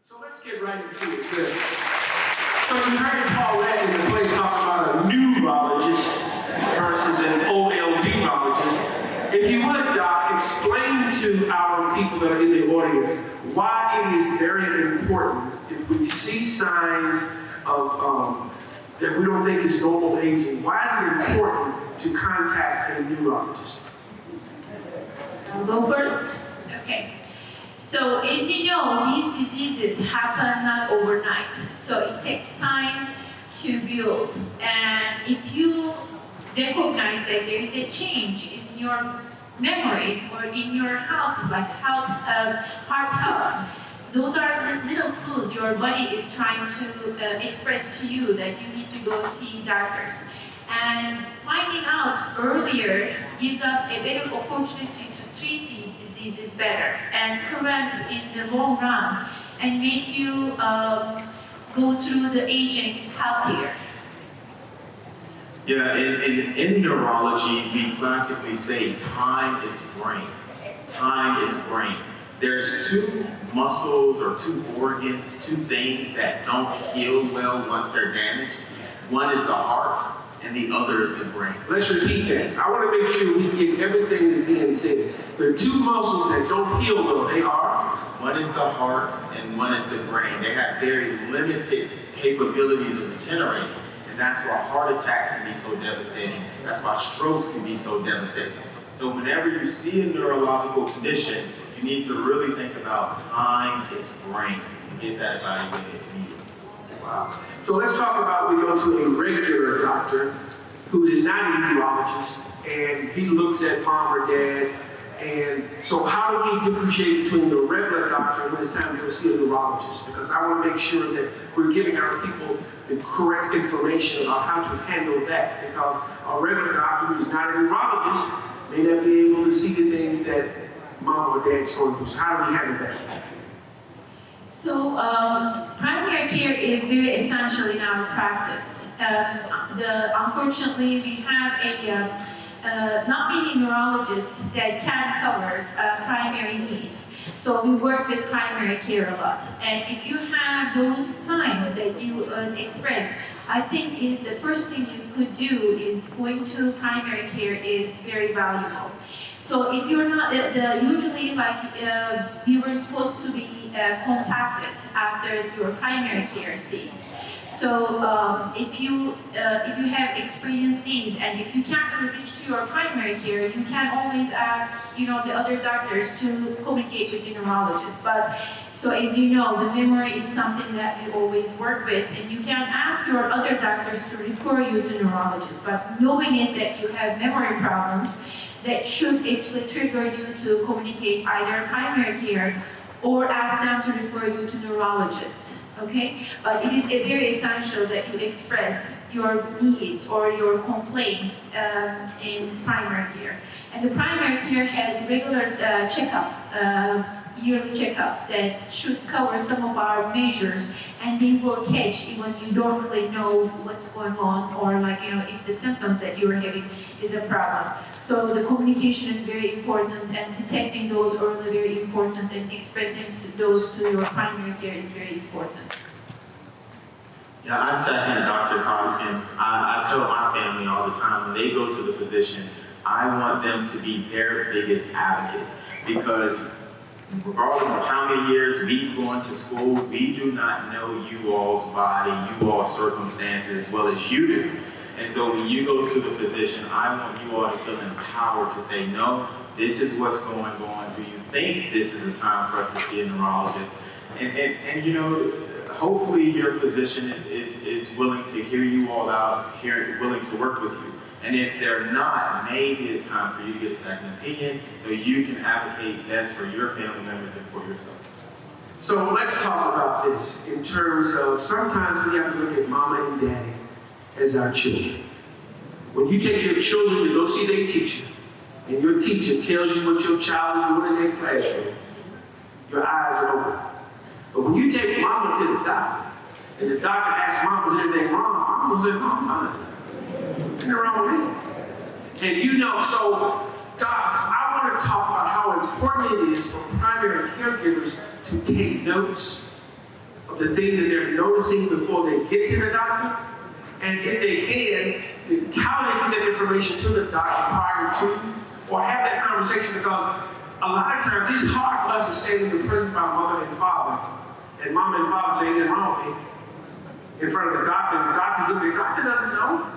So let's get right into it. Good. So you heard Paulette in the play talk about a neurologist versus an OLDologist. If you would, Doc, explain to our people that are in the audience why it is very important if we see signs of that we don't think is normal aging. Why is it important to contact a neurologist? I'll go first. Okay. So as you know, these diseases happen not overnight. So it takes time to build. And if you recognize that there is a change in your memory or in your health, like heart health, those are little clues your body is trying to express to you that you need to go see doctors. And finding out earlier gives us a better opportunity to treat these diseases better and prevent in the long run and make you go through the aging healthier. Yeah, in neurology, we classically say time is brain. Time is brain. There's two muscles or two organs, two things that don't heal well once they're damaged. One is the heart, and the other is the brain. Let's repeat that. I want to make sure we get everything that's being said. There are two muscles that don't heal well. They are? One is the heart, and one is the brain. They have very limited capabilities of regenerating. And that's why heart attacks can be so devastating. That's why strokes can be so devastating. So whenever you see a neurological condition, you need to really think about time is brain and get that evaluated immediately. Wow. So let's talk about, we go to a regular doctor who is not a neurologist, and he looks at mom or dad. And so how do we differentiate between the regular doctor when it's time to go see a neurologist? Because I want to make sure that we're giving our people the correct information about how to handle that. Because a regular doctor who's not a neurologist may not be able to see the things that mom or dad's going through. So how do we handle that? So primary care is very essential in our practice. Unfortunately, we have not many neurologists that can cover primary needs. So we work with primary care a lot. And if you have those signs that you express, I think is the first thing you could do is going to primary care is very valuable. So if you're not, usually like we were supposed to be contacted after your primary care scene. So if you have experienced these, and if you can't really reach to your primary care, you can always ask, the other doctors to communicate with the neurologist. But so as you know, the memory is something that we always work with, and you can ask your other doctors to refer you to neurologists. But knowing it that you have memory problems, that should actually trigger you to communicate either primary care or ask them to refer you to neurologists. Okay, but it is very essential that you express your needs or your complaints in primary care. And the primary care has regular checkups, yearly checkups that should cover some of our measures, and they will catch when you don't really know what's going on, or if the symptoms that you're having is a problem. So the communication is very important, and detecting those early very important, and expressing those to your primary care is very important. Yeah, I second Dr. Coskun. I tell my family all the time, when they go to the physician, I want them to be their biggest advocate, because regardless of how many years we've gone to school, we do not know you all's body, you all's circumstances as well as you do. And so when you go to the physician, I want you all to feel empowered to say, no, this is what's going on. Do you think this is a time for us to see a neurologist? And hopefully your physician is willing to hear you all out, willing to work with you. And if they're not, maybe it's time for you to get a second opinion so you can advocate best for your family members and for yourself. So let's talk about this in terms of sometimes we have to look at mama and daddy as our children. When you take your children to go see their teacher, and your teacher tells you what your child is doing in their classroom, your eyes are open. But when you take mama to the doctor, and the doctor asks mama, is anything wrong? Mama will say, no, I'm fine. Nothing wrong with me. And so docs, I want to talk about how important it is for primary caregivers to take notes of the things that they're noticing before they get to the doctor, and if they can, how they get that information to the doctor prior to, or have that conversation, because a lot of times it's hard for us to stand in the presence of our mother and father, and mom and father say they're wrong in front of the doctor, and the doctor doesn't know.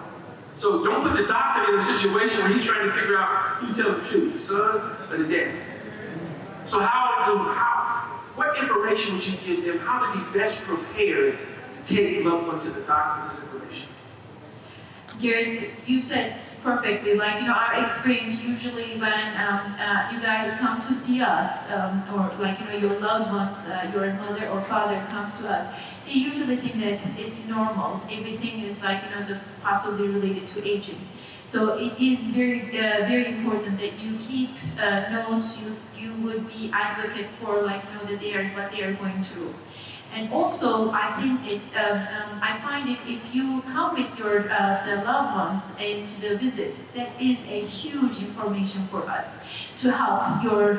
So don't put the doctor in a situation where he's trying to figure out who's telling the truth, the son or the dad. So what information would you give them? How to be best prepared to take loved one to the doctor with this information? Garrett, you said perfectly, like, our experience usually when you guys come to see us, or like, your loved ones, your mother or father comes to us, they usually think that it's normal. Everything is like, possibly related to aging. So it is very, very important that you keep notes, you would be advocate for, like, that what they are going through. And also, I think it's, I find it, if you come with your the loved ones into the visits, that is a huge information for us to help your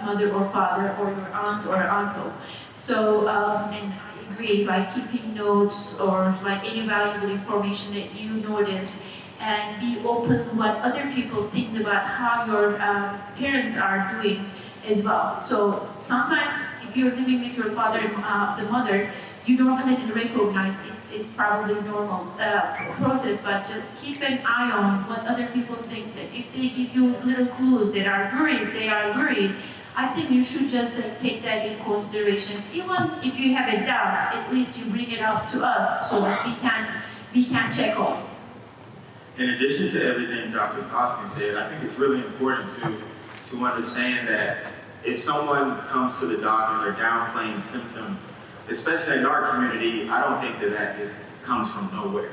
mother or father or your aunt or uncle. So, and I agree, like keeping notes or like any valuable information that you notice, and be open to what other people think about how your parents are doing as well. So sometimes if you're living with your father and the mother, you normally recognize it's probably normal process, but just keep an eye on what other people think. And if they give you little clues that are worried, I think you should just take that in consideration. Even if you have a doubt, at least you bring it up to us so that we can check on. In addition to everything Dr. Coskun said, I think it's really important to understand that if someone comes to the doctor and they're downplaying symptoms, especially in our community, I don't think that just comes from nowhere.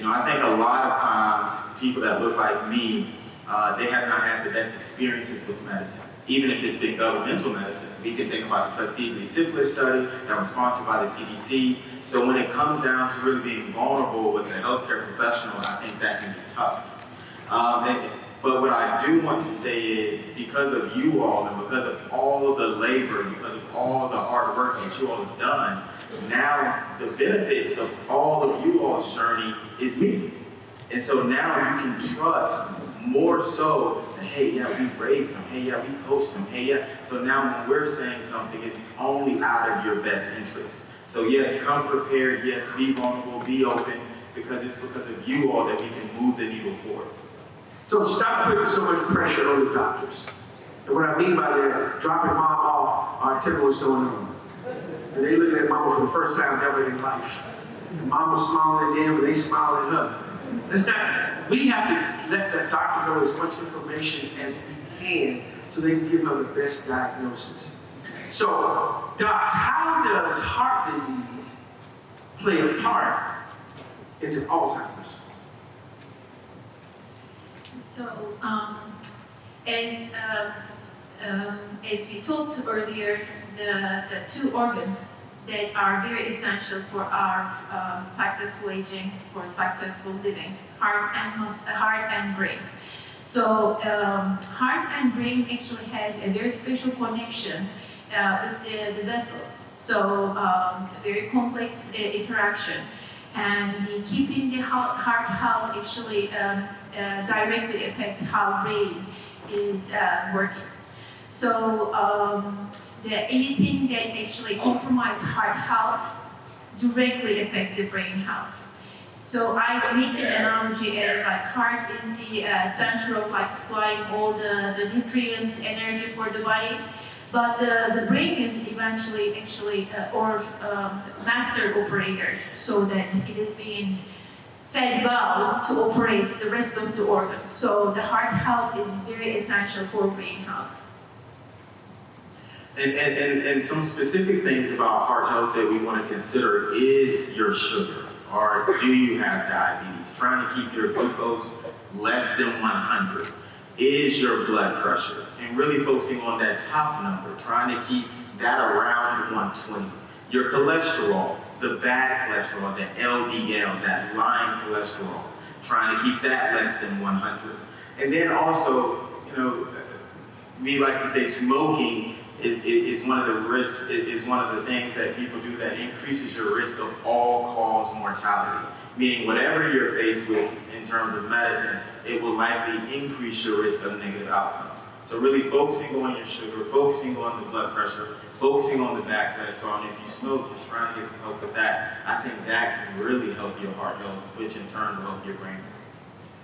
I think a lot of times people that look like me, they have not had the best experiences with medicine. Even if it's been governmental medicine, we can think about the Tuskegee syphilis study that was sponsored by the CDC. So when it comes down to really being vulnerable with a healthcare professional, I think that can be tough. But what I do want to say is, because of you all and because of all the labor, because of all the hard work that you all have done, now the benefits of all of you all's journey is me. And so now you can trust more so that, hey, yeah, we raised them, hey, yeah, we coached them, hey, yeah. So now when we're saying something, it's only out of your best interest. So yes, come prepared, yes, be vulnerable, be open, because it's because of you all that we can move the needle forward. So stop putting so much pressure on the doctors. And what I mean by that, dropping mom off, all right, tell me what's going on. And they looking at mama for the first time ever in life. And mama's smiling at them, and they smile at her. We have to let the doctor know as much information as we can so they can give her the best diagnosis. So, docs, how does heart disease play a part into Alzheimer's? So, as we talked earlier, the two organs that are very essential for our successful aging, for successful living, heart and brain. So, heart and brain actually has a very special connection with the vessels. So, a very complex interaction. And keeping the heart health actually directly affect how brain is working. So anything that actually compromises heart health directly affect the brain health. So I make an analogy as like heart is the center of like supplying all the nutrients, energy for the body. But the brain is eventually actually, master operator, so that it is being fed well to operate the rest of the organs. So the heart health is very essential for brain health. And some specific things about heart health that we want to consider is your sugar, or do you have diabetes? Trying to keep your glucose less than 100. Is your blood pressure, and really focusing on that top number, trying to keep that around 120. Your cholesterol, the bad cholesterol, the LDL, that lying cholesterol, trying to keep that less than 100. And then also, we like to say smoking is one of the risks, is one of the things that people do that increases your risk of all-cause mortality. Meaning whatever you're faced with in terms of medicine, it will likely increase your risk of negative outcomes. So really focusing on your sugar, focusing on the blood pressure, focusing on the back cholesterol, and if you smoke, just trying to get some help with that. I think that can really help your heart health, which in turn will help your brain.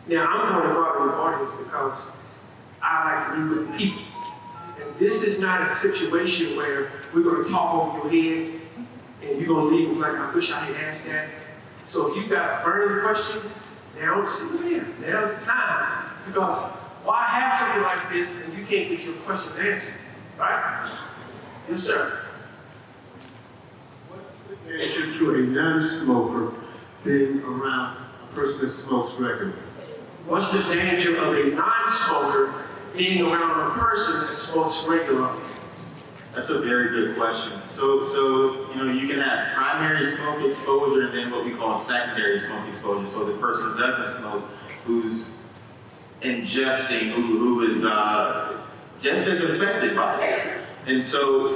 Now, I'm going to go out in the audience because I like to be with people. And this is not a situation where we're going to talk over your head and you're going to leave like, I wish I had asked that. So if you've got a burning question, now's the time. Because why have something like this and you can't get your question answered, right? Yes, sir. What's the danger to a non-smoker being around a person that smokes regularly? What's the danger of a non-smoker being around a person that smokes regularly? That's a very good question. So you can have primary smoke exposure and then what we call secondary smoke exposure. So the person who doesn't smoke, who's ingesting, who is just as affected by it. And so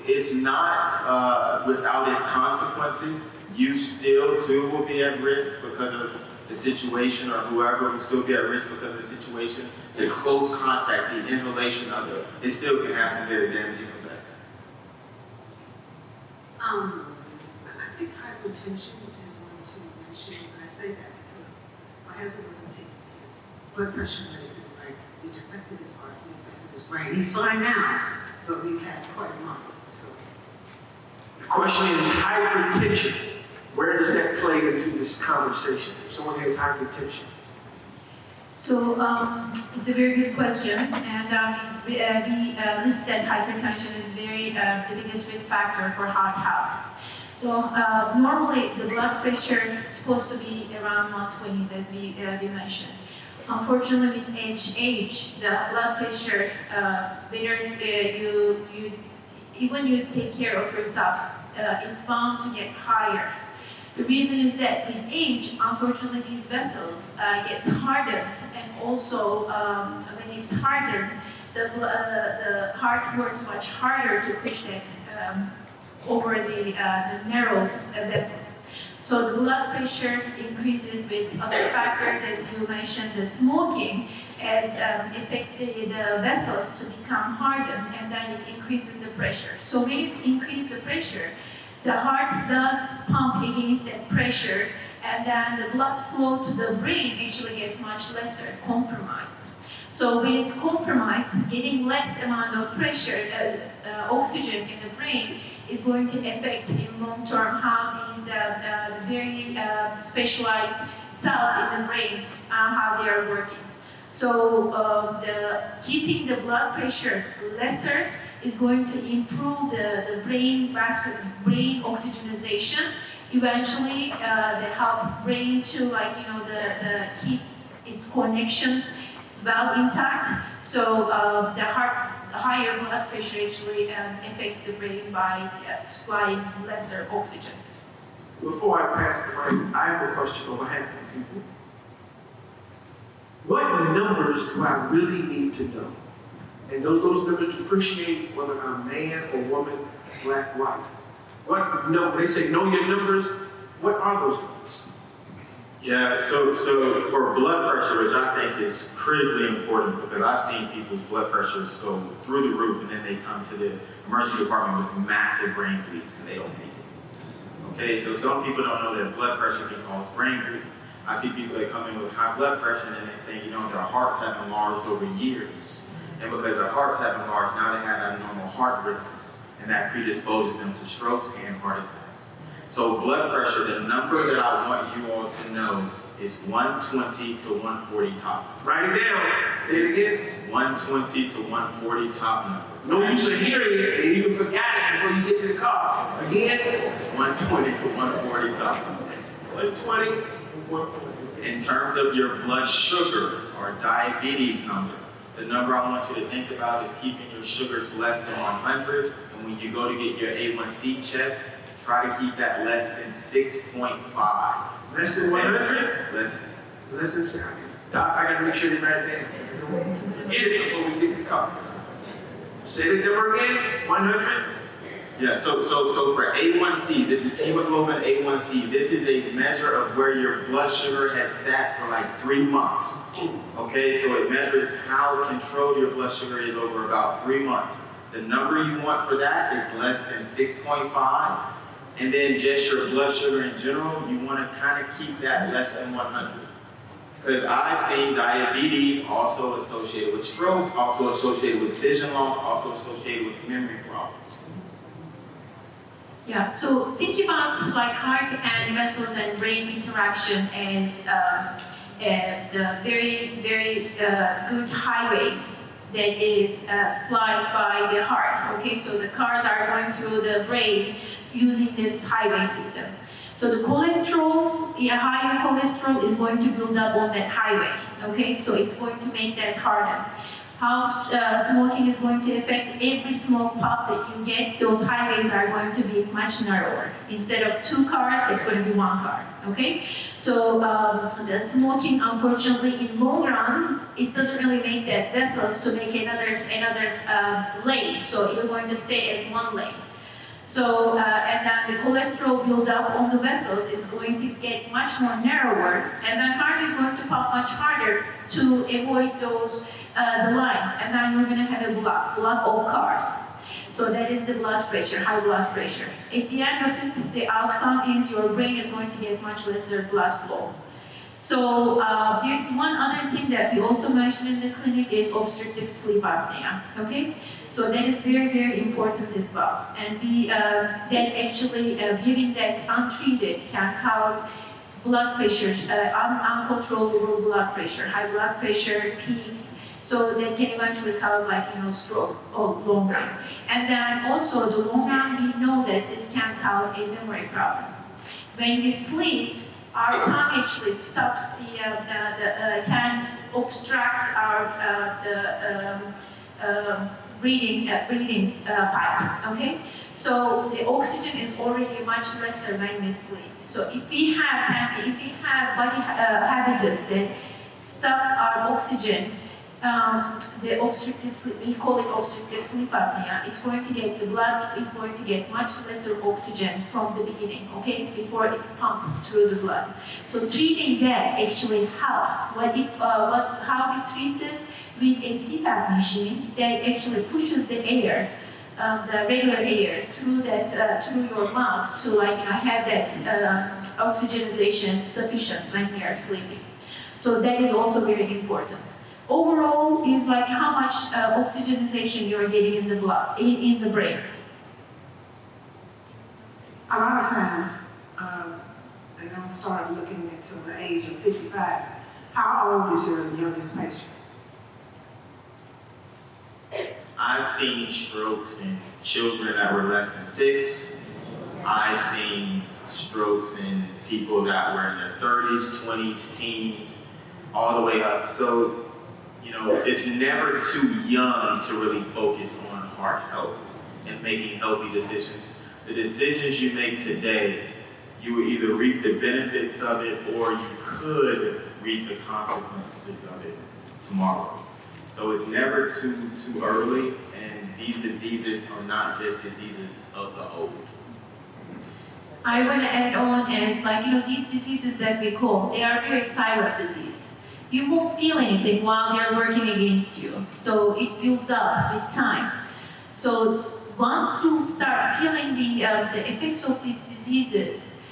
it's not without its consequences. You still too will be at risk because of the situation, or whoever will still be at risk because of the situation. The close contact, the inhalation of it still can have some very damaging effects. I think hypertension is one to mention, and I say that because my husband wasn't taking his blood pressure medicine, right, which affected his heart, which affected his brain. He's fine now, but we've had quite a month, so. The question is hypertension. Where does that play into this conversation? If someone has hypertension. So it's a very good question, and we listed hypertension as the biggest risk factor for heart health. So normally the blood pressure is supposed to be around 120s, as we mentioned. Unfortunately, with age, the blood pressure, even you take care of yourself, it's bound to get higher. The reason is that with age, unfortunately, these vessels gets hardened, and also when it's hardened, the heart works much harder to push that over the narrowed vessels. So the blood pressure increases with other factors, as you mentioned, the smoking has affected the vessels to become hardened, and then it increases the pressure. So when it's increased the pressure, the heart does pump against that pressure, and then the blood flow to the brain actually gets much lesser, compromised. So when it's compromised, getting less amount of pressure, oxygen in the brain is going to affect in long term how these very specialized cells in the brain, how they are working. So keeping the blood pressure lesser is going to improve the brain oxygenization. Eventually, they help brain to the keep its connections well intact. So the higher blood pressure actually affects the brain by supplying lesser oxygen. Before I pass the mic, I have a question on behalf of people. What numbers do I really need to know? And those numbers differentiate whether I'm a man or woman, black, white. They say know your numbers. What are those numbers? Yeah, so for blood pressure, which I think is critically important, because I've seen people's blood pressures go through the roof and then they come to the emergency department with massive brain bleeds and they don't make it. Okay, so some people don't know that blood pressure can cause brain bleeds. I see people that come in with high blood pressure and they say, their hearts have enlarged over years. And because their hearts have enlarged, now they have abnormal heart rhythms, and that predisposes them to strokes and heart attacks. So blood pressure, the number that I want you all to know is 120 to 140 top. Write it down. Say it again. 120 to 140 top number. No use of hearing it and you forgot it before you get to the car. Again. 120 to 140 top number. 120 to 140. In terms of your blood sugar or diabetes number, the number I want you to think about is keeping your sugars less than 100. And when you go to get your A1C checked, try to keep that less than 6.5. Less than 100? Less than 6. Doc, I got to make sure you write that down. Forget it before we get to the car. Say the number again, 100? Yeah, so for A1C, this is hemoglobin A1C. This is a measure of where your blood sugar has sat for like 3 months. Okay, so it measures how controlled your blood sugar is over about 3 months. The number you want for that is less than 6.5. And then just your blood sugar in general, you want to kind of keep that less than 100. Because I've seen diabetes also associated with strokes, also associated with vision loss, also associated with memory problems. Yeah, so think about like heart and vessels and brain interaction as the very, very good highways that is supplied by the heart. Okay, so the cars are going through the brain using this highway system. So the cholesterol, higher cholesterol is going to build up on that highway. Okay, so it's going to make that harden. How smoking is going to affect every smoke puff that you get, those highways are going to be much narrower. Instead of 2 cars, it's going to be 1 car, okay? So the smoking, unfortunately, in long run, it doesn't really make that vessels to make another lane, so it's going to stay as 1 lane. So, and then the cholesterol buildup on the vessels is going to get much more narrower, and then heart is going to pump much harder to avoid those the lines, and then you're going to have a block of cars. So that is the blood pressure, high blood pressure. At the end of it, the outcome is your brain is going to get much lesser blood flow. So there's one other thing that we also mentioned in the clinic is obstructive sleep apnea. Okay, so that is very, very important as well. And that actually giving that untreated can cause blood pressure, uncontrollable blood pressure, high blood pressure, peaks. So that can eventually cause stroke or long run. And then also the long run, we know that this can cause memory problems. When we sleep, our tongue actually stops can obstruct our breathing pipe. Okay, so the oxygen is already much lesser when we sleep. So if we have body habitus that stops our oxygen, the obstructive sleep, we call it obstructive sleep apnea, it's going to get, the blood is going to get much lesser oxygen from the beginning, okay, before it's pumped through the blood. So treating that actually helps. How we treat this? With a CPAP machine that actually pushes the air, the regular air, through your mouth to have that oxygenization sufficient when we are sleeping. So that is also very important. Overall is how much oxygenization you are getting in the blood, in the brain. A lot of times, they don't start looking until the age of 55. How old is your youngest patient? I've seen strokes in children that were less than 6. I've seen strokes in people that were in their 30s, 20s, teens, all the way up. So, it's never too young to really focus on heart health and making healthy decisions. The decisions you make today, you will either reap the benefits of it or you could reap the consequences of it tomorrow. So it's never too early, and these diseases are not just diseases of the old. I want to add on as these diseases that we call, they are very silent disease. You won't feel anything while they're working against you. So it builds up with time. So once you start feeling the effects of these diseases,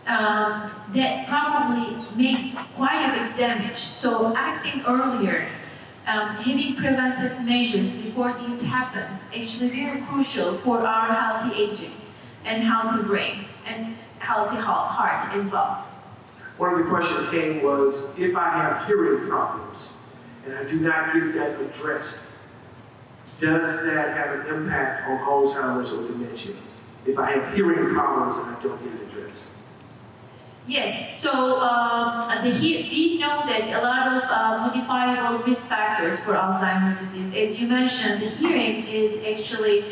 that probably make quite a big damage. So acting earlier, having preventive measures before these happens, actually very crucial for our healthy aging and healthy brain and healthy heart as well. One of the questions came was, if I have hearing problems and I do not get that addressed, does that have an impact on Alzheimer's or dementia? If I have hearing problems and I don't get it addressed? Yes, so we know that a lot of modifiable risk factors for Alzheimer's disease. As you mentioned, the hearing is actually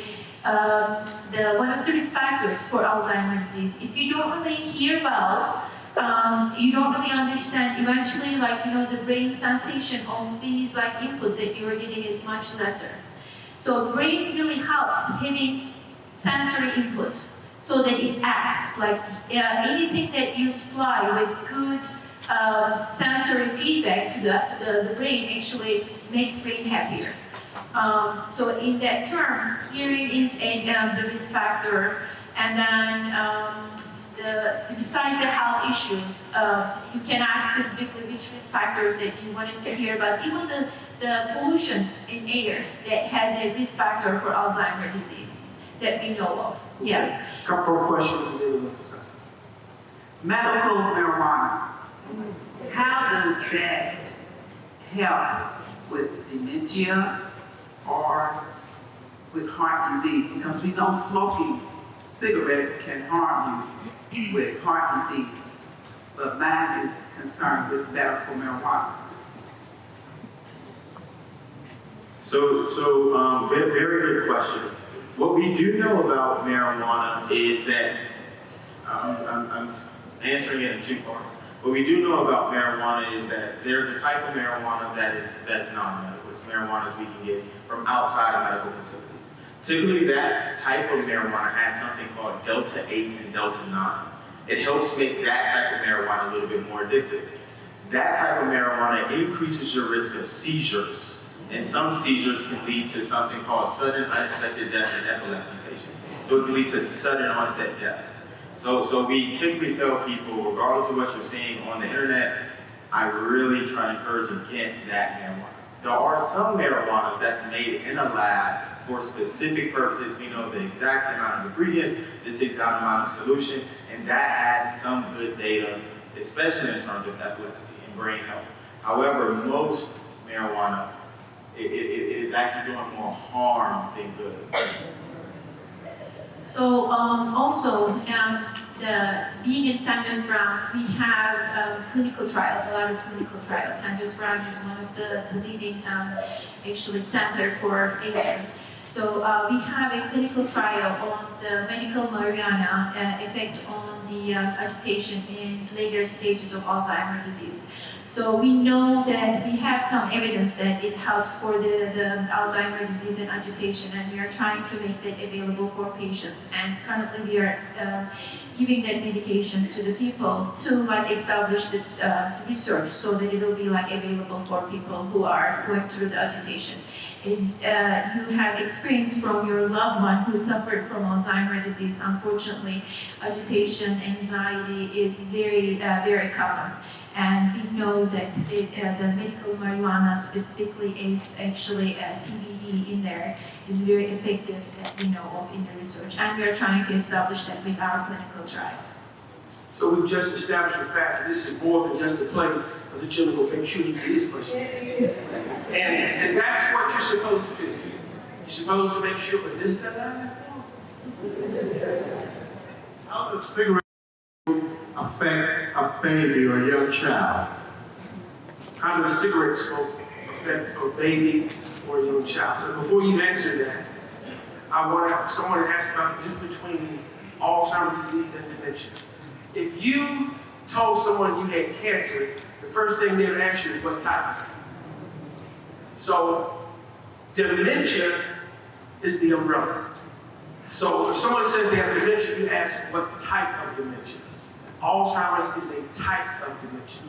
one of the risk factors for Alzheimer's disease. If you don't really hear well, you don't really understand. Eventually, the brain sensation of these input that you are getting is much lesser. So the brain really helps having sensory input so that it acts like anything that you supply with good sensory feedback to the brain actually makes brain happier. So in that term, hearing is the risk factor, and then besides the health issues, you can ask specifically which risk factors that you wanted to hear about. Even the pollution in air that has a risk factor for Alzheimer's disease that we know of. Yeah. Couple more questions and then we'll start. Medical marijuana. How does that help with dementia or with heart disease? Because we know smoking cigarettes can harm you with heart disease, but mine is concerned with medical marijuana. So very, very good question. What we do know about marijuana is that, I'm answering it in two parts. What we do know about marijuana is that there's a type of marijuana that's non-medical. It's marijuana we can get from outside of medical facilities. Typically, that type of marijuana has something called delta 8 and delta 9. It helps make that type of marijuana a little bit more addictive. That type of marijuana increases your risk of seizures. And some seizures can lead to something called sudden unexpected death in epilepsy patients. So it can lead to sudden onset death. So we typically tell people, regardless of what you're seeing on the internet, I really try to encourage against that marijuana. There are some marijuanas that's made in a lab for specific purposes. We know the exact amount of ingredients, this exact amount of solution, and that has some good data, especially in terms of epilepsy and brain health. However, most marijuana, it is actually doing more harm than good. So also, being in Sanders Brown, we have clinical trials, a lot of clinical trials. Sanders Brown is one of the leading actually center for aging. So we have a clinical trial on the medical marijuana effect on the agitation in later stages of Alzheimer's disease. So we know that we have some evidence that it helps for the Alzheimer's disease and agitation, and we are trying to make that available for patients. And currently we are giving that medication to the people to establish this research so that it will be available for people who are going through the agitation. Is you have experience from your loved one who suffered from Alzheimer's disease. Unfortunately, agitation, anxiety is very, very common. And we know that the medical marijuana specifically is actually CBD in there is very effective that we know of in the research. And we are trying to establish that with our clinical trials. So we've just established the fact that this is more than just a play of the gentleman will make sure he gets question. And that's what you're supposed to do. You're supposed to make sure that this, How does cigarette affect a baby or a young child? How does cigarette smoke affect a baby or a young child? So before you answer that, I want someone to ask about the difference between Alzheimer's disease and dementia. If you told someone you had cancer, the first thing they would ask you is what type. So dementia is the umbrella. So if someone says they have dementia, you ask what type of dementia. Alzheimer's is a type of dementia.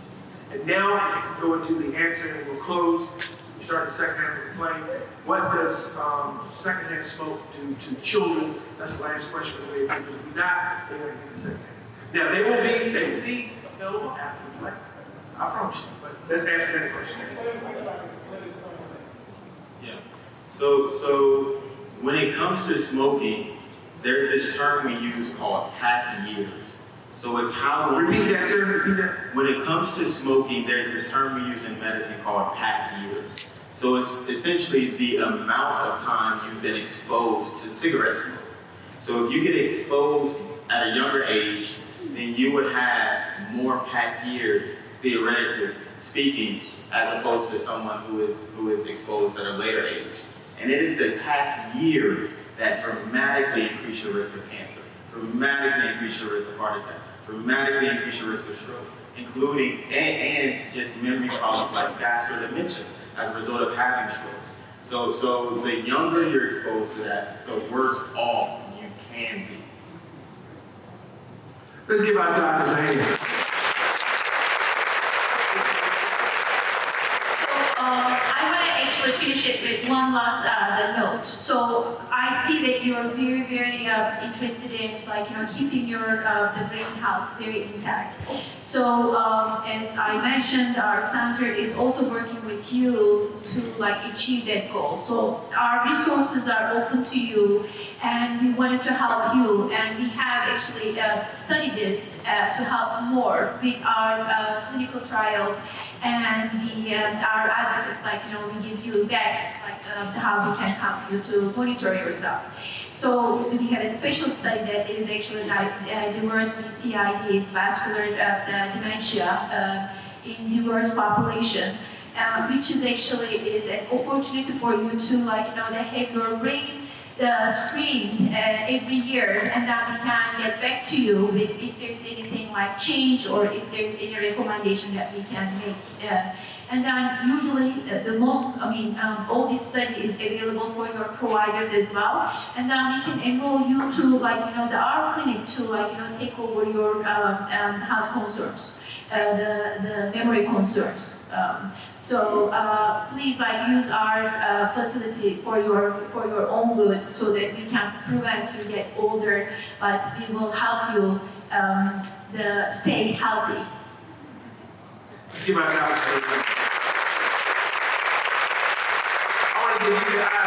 And now I can go into the answer and we'll close. So we start the second half of the play. What does secondhand smoke do to children? That's the last question of the day. Because if not, they're going to get the second half. Now they will be available after the play. I promise you. But let's answer that question. Yeah. So when it comes to smoking, there's this term we use called pack years. So it's how long. Repeat that, sir. Repeat that. When it comes to smoking, there's this term we use in medicine called pack years. So it's essentially the amount of time you've been exposed to cigarette smoke. So if you get exposed at a younger age, then you would have more pack years, theoretically speaking, as opposed to someone who is exposed at a later age. And it is the pack years that dramatically increase your risk of cancer, dramatically increase your risk of heart attack, dramatically increase your risk of stroke, including and just memory problems like vascular dementia as a result of having strokes. So the younger you're exposed to that, the worse off you can be. Let's give our doctors a hand. I want to actually finish it with one last note. So I see that you're very, very interested in, like, keeping your the brain health very intact. So as I mentioned, our center is also working with you to achieve that goal. So our resources are open to you, and we wanted to help you. And we have actually studied this to help more with our clinical trials and our advocates, we give you back, how we can help you to monitor yourself. So we have a special study that is actually diverse with CID, vascular dementia in diverse population, which is actually an opportunity for you to have your brain screened every year, and then we can get back to you with if there's anything like change or if there's any recommendation that we can make. And then usually all this study is available for your providers as well. And then we can enroll you to our clinic to take over your health concerns, the memory concerns. So please use our facility for your own good, so that we can prevent you get older, but we will help you stay healthy. Let's give our doctors a hand. I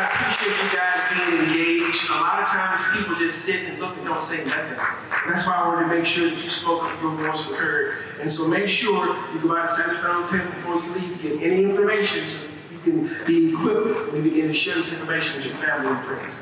appreciate you guys being engaged. A lot of times people just sit and look and don't say nothing. And that's why I wanted to make sure that you spoke up, your voice was heard. And so make sure you go by the Saturday table before you leave to get any information, so you can be equipped when you begin to share this information with your family and friends.